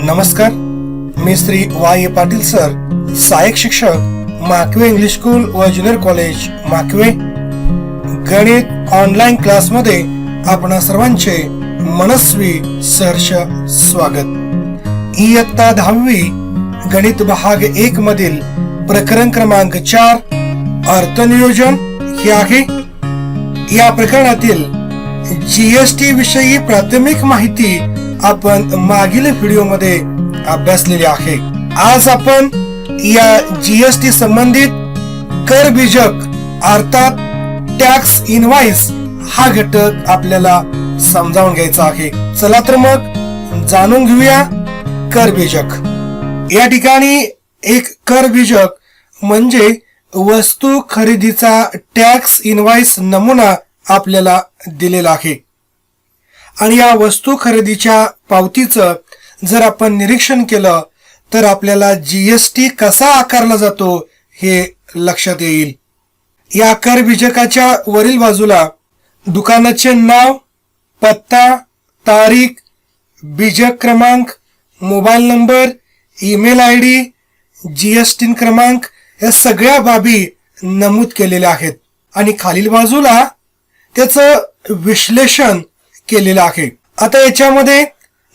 नमस्कार, मी Shri Y Patil sir, सहाय्यक शिक्षक, माकवे इंग्लिश स्कूल व ज्युनियर कॉलेज माकवे. गणित ऑनलाईन क्लास मध्ये आपण सर्वांचे मनस्वी सहर्ष स्वागत. इयत्ता 10वी गणित भाग 1 मधील प्रकरण क्रमांक 4 अर्थनियोजन हे आहे. या प्रकरणातील जीएसटी विषयी प्राथमिक माहिती आपण मागील व्हिडिओ मध्ये अभ्यासलेली आहे. आज आपण या जीएसटी संबंधित कर बीजक अर्थात टॅक्स इनवाइस हा घटक आपल्याला समजावून घ्यायचा आहे. चला तर मग जाणून घेऊया कर बीजक. या ठिकाणी एक कर बीजक म्हणजे वस्तू खरेदीचा टॅक्स इनवाइस नमुना आपल्याला दिलेला आहे आणि या वस्तू खरेदीच्या पावतीचं जर आपण निरीक्षण केलं तर आपल्याला जीएसटी कसा आकारला जातो हे लक्षात येईल. या कर बीजकाच्या वरील बाजूला दुकानाचे नाव, पत्ता, तारीख, बीजक क्रमांक, mobile number, email ID, GST क्रमांक या सगळ्या बाबी नमूद केलेल्या आहेत आणि खालील बाजूला त्याचं विश्लेषण केलेलं आहे. आता याच्यामध्ये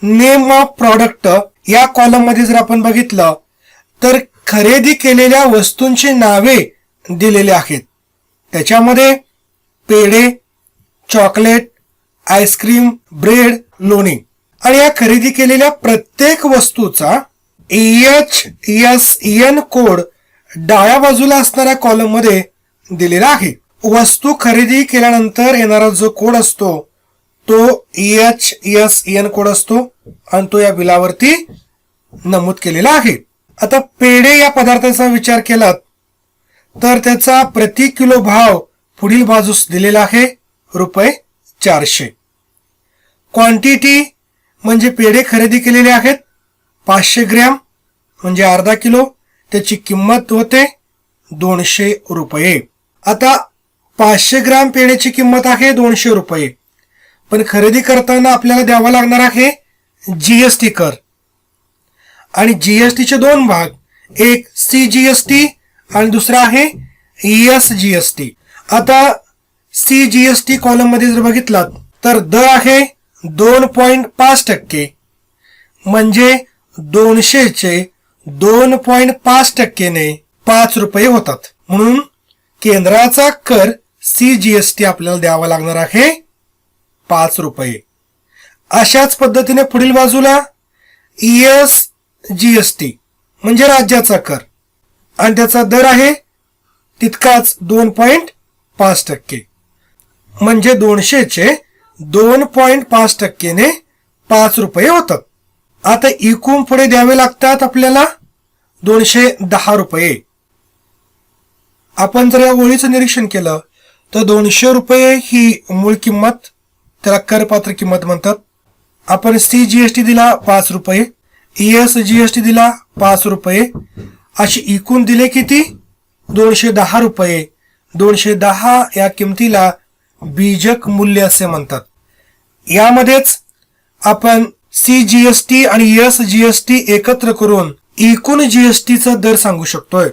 नेम ऑफ प्रॉडक्ट या कॉलम मध्ये जर आपण बघितलं तर खरेदी केलेल्या वस्तूंची नावे दिलेली आहेत. त्याच्यामध्ये पेढे, चॉकलेट, आईस्क्रीम, ब्रेड, लोणी आणि या खरेदी केलेल्या प्रत्येक वस्तूचा EHSEN कोड डाव्या बाजूला असणाऱ्या कॉलम मध्ये दिलेला आहे. वस्तू खरेदी केल्यानंतर येणारा जो कोड असतो तो EHSEN कोड असतो आणि तो या बिलावरती नमूद केलेला आहे. आता पेढे या पदार्थाचा विचार केला तर त्याचा प्रति किलो भाव पुढील बाजूस दिलेला आहे ₹400. क्वांटिटी म्हणजे पेढे खरेदी केलेले आहेत 500 ग्रॅम म्हणजे अर्धा किलो, त्याची किंमत होते ₹200. आता 500 ग्रॅम पेढ्याची किंमत आहे ₹200, पण खरेदी करताना आपल्याला द्यावा लागणार आहे जीएसटी कर आणि जीएसटीचे दोन भाग, एक CGST आणि दुसरा आहे ESGST. आता CGST कॉलम मध्ये जर बघितलात तर दर आहे 2.5% म्हणजे 200 चे 2.5% ने ₹5 होतात. म्हणून केंद्राचा कर CGST आपल्याला द्यावा लागणार आहे ₹5. अशाच पद्धतीने पुढील बाजूला ESGST म्हणजे राज्याचा कर आणि त्याचा दर आहे तितकाच 2.5% म्हणजे 200 चे 2.5% ने ₹5 होतात. आता एकूण पुढे द्यावे लागतात आपल्याला ₹210. आपण जर या ओळीचं निरीक्षण केलं तर ₹200 ही मूळ किंमत, त्याला करपात्र किंमत म्हणतात. आपण CGST दिला ₹5, ESGST दिला ₹5, अशी एकूण दिले किती ₹210. 210 या किमतीला बीजक मूल्य असे म्हणतात. यामध्येच आपण CGST आणि ESGST एकत्र करून एकूण जीएसटीचा दर सांगू शकतोय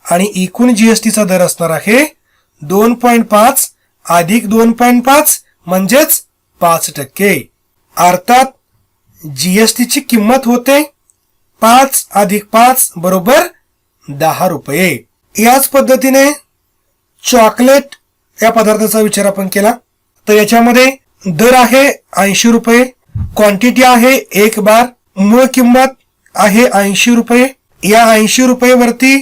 आणि एकूण जीएसटीचा दर असणार आहे 2.5 अधिक 2.5 म्हणजेच 5%. अर्थात जीएसटीची किंमत होते 5 अधिक 5 बरोबर ₹10. याच पद्धतीने चॉकलेट या पदार्थाचा विचार आपण केला तर याच्यामध्ये दर आहे ₹80, क्वांटिटी आहे 1 बार, मूळ किंमत आहे ₹80. या ₹80 वरती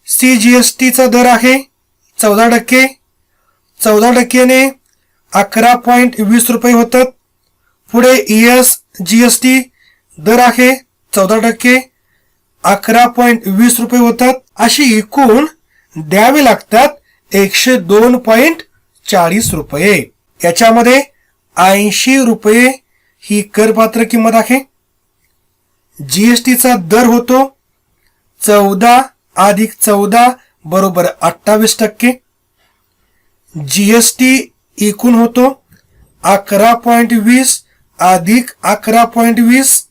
CGST दर आहे 14%. 14% ने ₹11.20 होतात. पुढे ESGST दर आहे 14%, ₹11.20 होतात. अशी एकूण द्यावे लागतात ₹102.40. याच्यामध्ये ₹80 ही करपात्र किंमत आहे. जीएसटीचा दर होतो 14 अधिक 14 बरोबर 28%. जीएसटी एकूण होतो 11.20 अधिक 11.20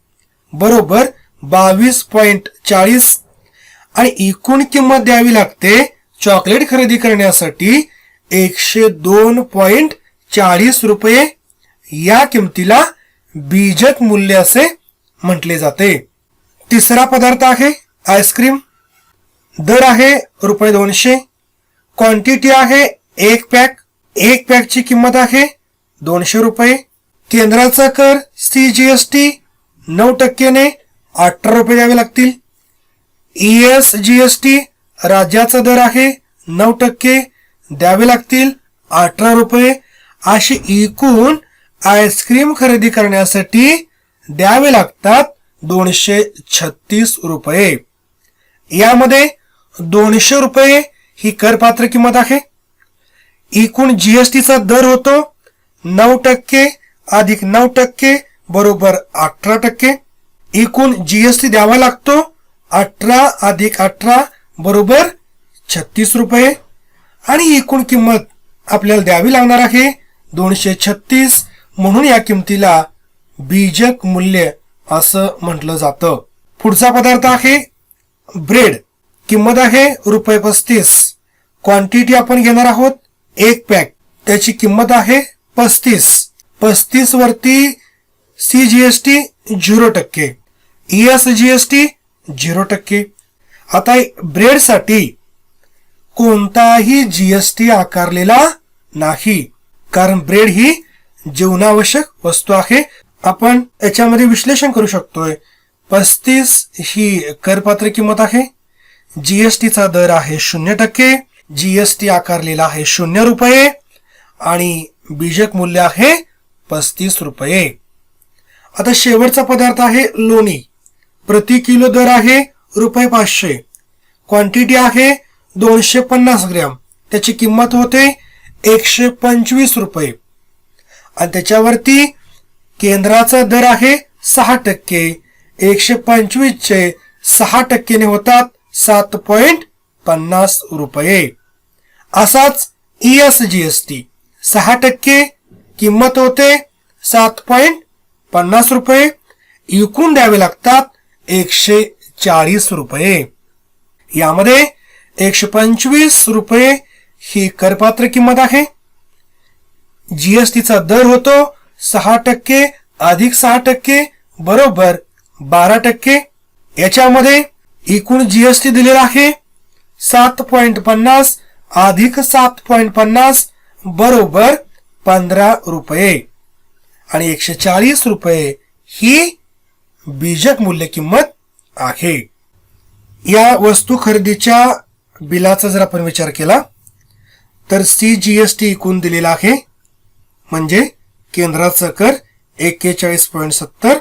बरोबर 22.40 आणि एकूण किंमत द्यावी लागते चॉकलेट खरेदी करण्यासाठी 102.40 रुपये. या किमतीला बीजक मूल्य असे म्हटले जाते. तिसरा पदार्थ आहे आईस्क्रीम. दर आहे रुपये 200. क्वांटिटी आहे एक पॅक. एक पॅकची किंमत आहे 200 रुपये. केंद्राचा कर CGST 9% ने 18 रुपये द्यावे लागतील. ESGST राज्याचा दर आहे 9%, द्यावे लागतील 18 रुपये. अशी एकूण आईस्क्रीम खरेदी करण्यासाठी द्यावे लागतात 236 रुपये. यामध्ये 200 रुपये ही करपात्र किंमत आहे. एकूण जीएसटीचा दर होतो 9% अधिक 9% बरोबर 18%. एकूण जीएसटी द्यावा लागतो 18 अधिक 18 बरोबर 36 रुपये. आणि एकूण किंमत आपल्याला द्यावी लागणार आहे 236. म्हणून या किमतीला बीजक मूल्य असं म्हटलं जातं. पुढचा पदार्थ आहे ब्रेड. किंमत आहे रुपये 35. क्वांटिटी आपण घेणार आहोत एक पॅक. त्याची किंमत आहे 35. 35 वरती CGST 0%, ESGST 0%. आता ब्रेड साठी कोणताही जीएसटी आकारलेला नाही, कारण ब्रेड ही जीवनावश्यक वस्तू आहे. आपण याच्यामध्ये विश्लेषण करू शकतोय. 35 ही करपात्र किंमत आहे. जीएसटीचा दर आहे 0%, जीएसटी आकारलेला आहे 0 रुपये आणि बीजक मूल्य आहे 35 रुपये. आता शेवटचा पदार्थ आहे लोणी. प्रति किलो दर आहे रुपये 500. क्वांटिटी आहे 250 ग्रॅम. त्याची किंमत होते 125 रुपये आणि त्याच्यावरती केंद्राचा दर आहे 6%. 125 चे 6% ने होतात 7.50 रुपये. असाच ESGST 6%, किंमत होते 7.50 रुपये. एकूण द्यावे लागतात 140 रुपये. यामध्ये 125 रुपये ही करपात्र किंमत आहे. जीएसटीचा दर होतो 6% अधिक 6% बरोबर 12%. याच्यामध्ये एकूण जीएसटी दिलेला आहे 7.50 अधिक 7.50 बरोबर 15 रुपये आणि 140 रुपये ही बीजक मूल्य किंमत आहे. या वस्तू खरेदीच्या बिलाचा जर आपण विचार केला तर CGST एकूण दिलेला आहे, म्हणजे केंद्राचा कर 41.70,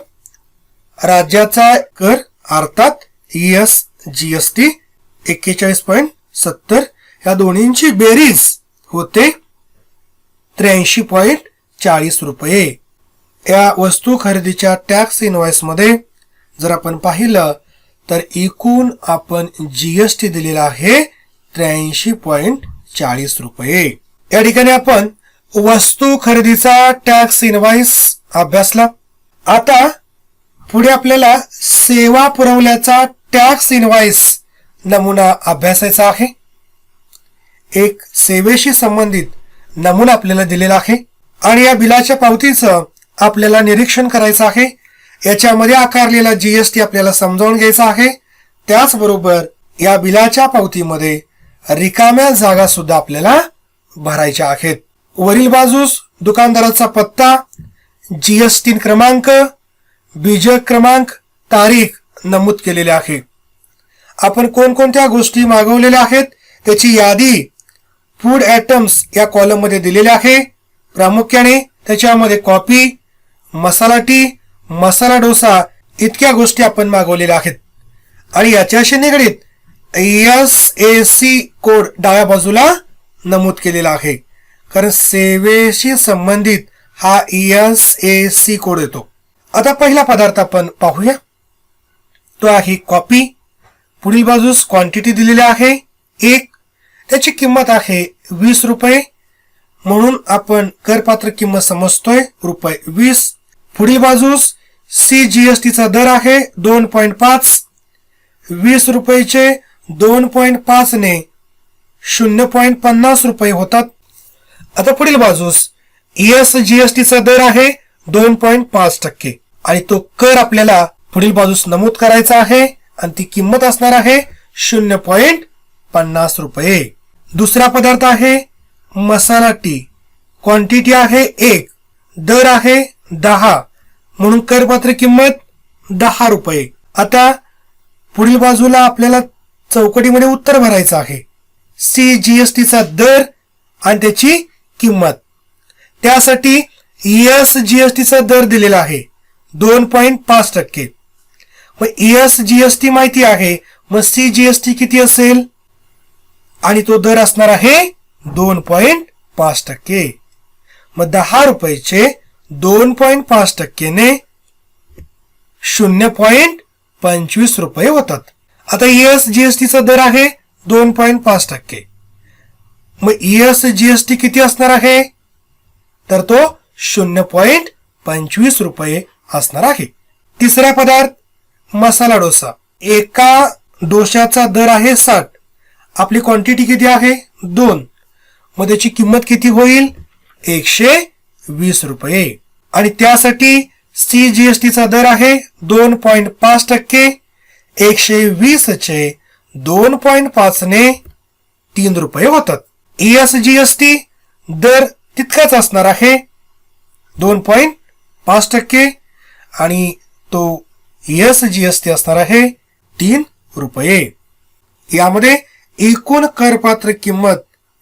राज्याचा कर अर्थात ESGST 41.70. या दोन्हींची बेरीज होते 83.40 रुपये. या वस्तू खरेदीच्या टॅक्स इनवॉइस मध्ये जर आपण पाहिलं तर एकूण आपण जीएसटी दिलेला आहे 83.40 रुपये. या ठिकाणी आपण वस्तू खरेदीचा टॅक्स इनवॉइस अभ्यासला. आता पुढे आपल्याला सेवा पुरवल्याचा टॅक्स इनवॉइस नमुना अभ्यासायचा आहे. एक सेवेशी संबंधित नमुना आपल्याला दिलेला आहे आणि या बिलाच्या पावतीचं आपल्याला निरीक्षण करायचं आहे. याच्यामध्ये आकारलेला जीएसटी आपल्याला समजावून घ्यायचा आहे. त्याचबरोबर या बिलाच्या पावतीमध्ये रिकाम्या जागा सुद्धा आपल्याला भरायच्या आहेत. वरील बाजूस दुकानदाराचा पत्ता, जीएसटी क्रमांक, बीजक क्रमांक, तारीख नमूद केलेले आहे. आपण कोणकोणत्या गोष्टी मागवलेल्या आहेत त्याची यादी फूड आयटम्स या कॉलम मध्ये दिलेली आहे. प्रामुख्याने त्याच्यामध्ये कॉफी, मसाला टी, मसाला डोसा इतक्या गोष्टी आपण मागवलेल्या आहेत. आणि याच्याशी निगडीत ESAC कोड डाव्या बाजूला नमूद केलेला आहे, कारण सेवेशी संबंधित हा ESAC कोड येतो. आता पहिला पदार्थ आपण पाहूया, तो आहे कॉफी. पुढील बाजूस क्वांटिटी दिलेली आहे 1. त्याची किंमत आहे 20 रुपये, म्हणून आपण करपात्र किंमत समजतोय रुपये 20. पुढील बाजूस CGST चा दर आहे 2.5. 20 रुपयाचे 2.5 ने 0.50 रुपये होतात. आता पुढील बाजूस ESGST चा दर आहे 2.5% आणि तो कर आपल्याला पुढील बाजूस नमूद करायचा आहे आणि ती किंमत असणार आहे 0.50 रुपये. दुसरा पदार्थ आहे मसाला टी. क्वांटिटी आहे 1, दर आहे 10, म्हणून करपात्र किंमत 10 रुपये. आता पुढील बाजूला आपल्याला चौकटीमध्ये उत्तर भरायचं आहे. CGST चा दर आणि त्याची किंमत. त्यासाठी ESGST चा दर दिलेला आहे 2.5%. मग ESGST माहिती आहे, मग CGST किती असेल आणि तो दर असणार आहे 2.5%. मग 10 रुपयाचे 2.5% ने 0.25 रुपये होतात. आता ESGST चा दर आहे 2.5%. मग ESGST किती असणार आहे, तर तो 0.25 रुपये असणार आहे. तिसरा पदार्थ मसाला डोसा. एका डोशाचा दर आहे 60. आपली क्वांटिटी किती आहे 2. मग त्याची किंमत किती होईल 120 रुपये. आणि त्यासाठी CGST चा दर आहे 2.5%. 120 चे 2.5 ने 3 रुपये होतात. ESGST दर तितकाच असणार आहे 2.5% आणि तो ESGST असणार आहे 3 रुपये. यामध्ये एकूण करपात्र किंमत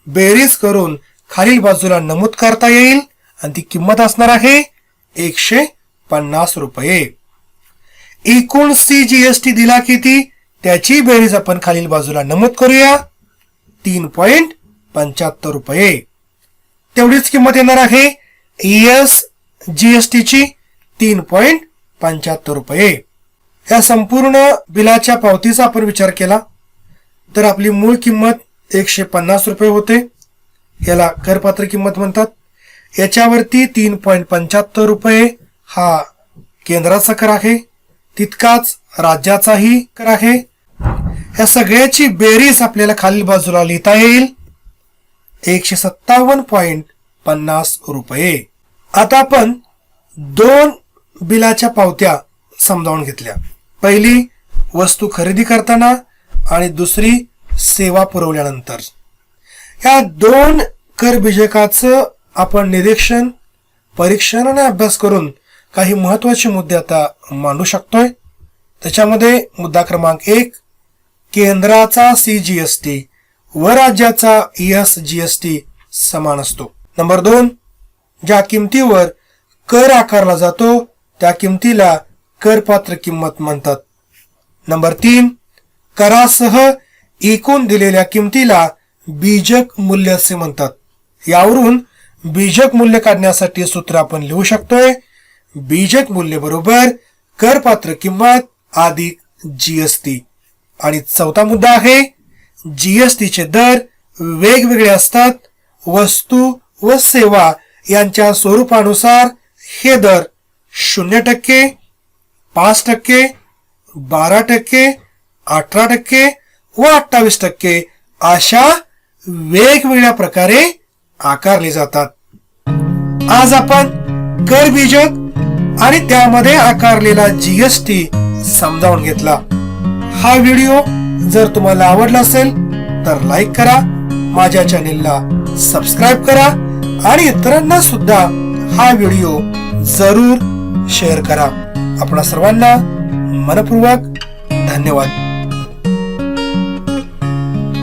बेरीज करून खालील बाजूला नमूद करता येईल आणि ती किंमत असणार आहे 150 रुपये. एकूण CGST दिला किती त्याची बेरीज आपण खालील बाजूला नमूद करूया 3.75 रुपये. तेवढीच किंमत येणार आहे ESGST ची 3.75 रुपये. या संपूर्ण बिलाच्या पावतीचा आपण विचार केला तर आपली मूळ किंमत 150 रुपये होते. याला करपात्र किंमत म्हणतात. याच्यावरती 3.75 रुपये हा केंद्राचा कर आहे, तितकाच राज्याचाही कर आहे. या सगळ्याची बेरीज आपल्याला खालील बाजूला लिहिता येईल 157.50 रुपये. आता आपण 2 बिलाच्या पावत्या समजावून घेतल्या. पहिली वस्तू खरेदी करताना आणि दुसरी सेवा पुरवल्यानंतर. या 2 कर बीजकाचं आपण निरीक्षण, परीक्षण आणि अभ्यास करून काही महत्वाचे मुद्दे आता मांडू शकतोय. त्याच्यामध्ये मुद्दा क्रमांक 1 केंद्राचा CGST व राज्याचा ESGST समान असतो. नंबर 2 ज्या किमतीवर कर आकारला जातो त्या किमतीला करपात्र किंमत म्हणतात. नंबर 3 करासह एकूण दिलेल्या किमतीला बीजक मूल्य असे म्हणतात. यावरून बीजक मूल्य काढण्यासाठी सूत्र आपण लिहू शकतोय बीजक मूल्य बरोबर करपात्र किंमत अधिक GST. आणि चौथा मुद्दा आहे GST चे दर वेगवेगळे असतात. वस्तू व सेवा यांच्या स्वरूपानुसार हे दर 0%, 5%, 12%, 18% व 28% अशा वेगवेगळ्या प्रकारे आकारले जातात. आज आपण कर बीजक आणि त्यामध्ये आकारलेला GST समजावून घेतला. हा व्हिडिओ जर तुम्हाला आवडला असेल तर लाईक करा, माझ्या चॅनेलला सबस्क्राईब करा आणि इतरांना सुद्धा हा व्हिडिओ जरूर शेअर करा. आपणा सर्वांना मनपूर्वक धन्यवाद.